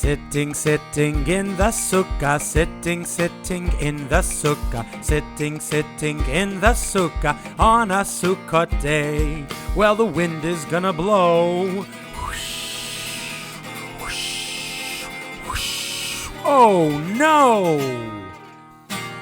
Sitting, sitting in the sukkah, sitting, sitting in the sukkah, sitting, sitting in the sukkah on a Sukkot day. Well, the wind is gonna blow. Whoosh, whoosh, whoosh. Oh no!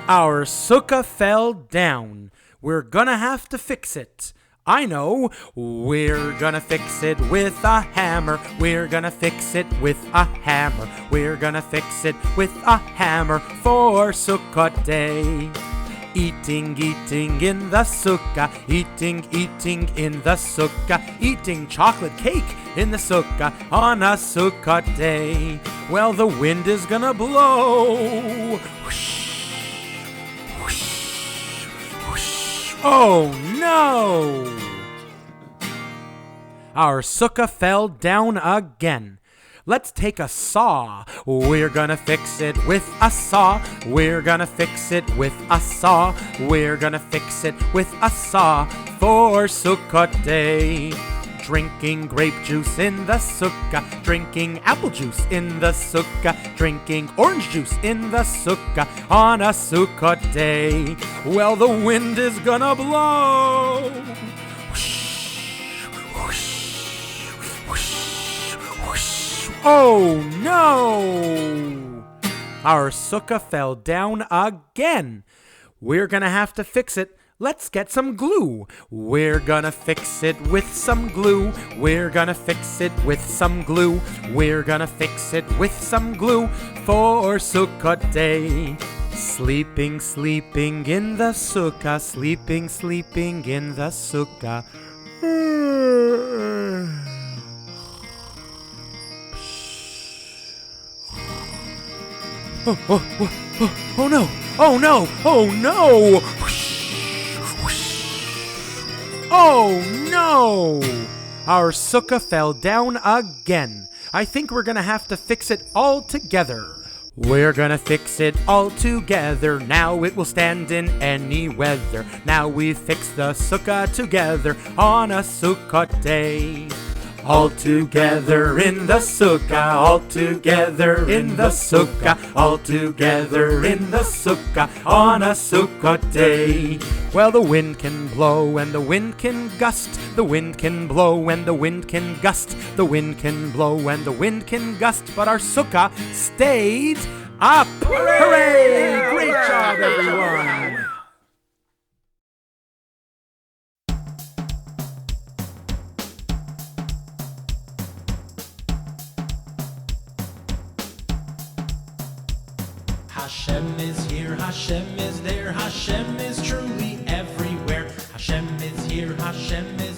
Our sukkah fell down. We're gonna have to fix it. I know, we're gonna fix it with a hammer. We're gonna fix it with a hammer. We're gonna fix it with a hammer for Sukkot day. Eating, eating in the sukkah, eating, eating in the sukkah, eating chocolate cake in the sukkah on a Sukkot day. Well, the wind is gonna blow. Whoosh. Oh no! Our sukkah fell down again. Let's take a saw. We're gonna fix it with a saw. We're gonna fix it with a saw. We're gonna fix it with a saw for Sukkot day. Drinking grape juice in the sukkah, drinking apple juice in the sukkah, drinking orange juice in the sukkah on a Sukkot day. Well, the wind is gonna blow. Whoosh, whoosh, whoosh, whoosh. Oh no! Our sukkah fell down again. We're gonna have to fix it. Let's get some glue. We're gonna fix it with some glue. We're gonna fix it with some glue. We're gonna fix it with some glue for Sukkot day. Sleeping, sleeping in the sukkah. Sleeping, sleeping in the sukkah. Oh no! Oh no! Oh no! Oh no! Our sukkah fell down again. I think we're gonna have to fix it all together. We're gonna fix it all together. Now it will stand in any weather. Now we fix the sukkah together on a Sukkot day. All together in the sukkah, all together in the sukkah, all together in the sukkah on a Sukkot day. Well, the wind can blow and the wind can gust, the wind can blow and the wind can gust, the wind can blow and the wind can gust, but our sukkah stayed up. Hooray! Great job, everyone! Hashem is here, Hashem is there, Hashem is truly everywhere. Hashem is here, Hashem is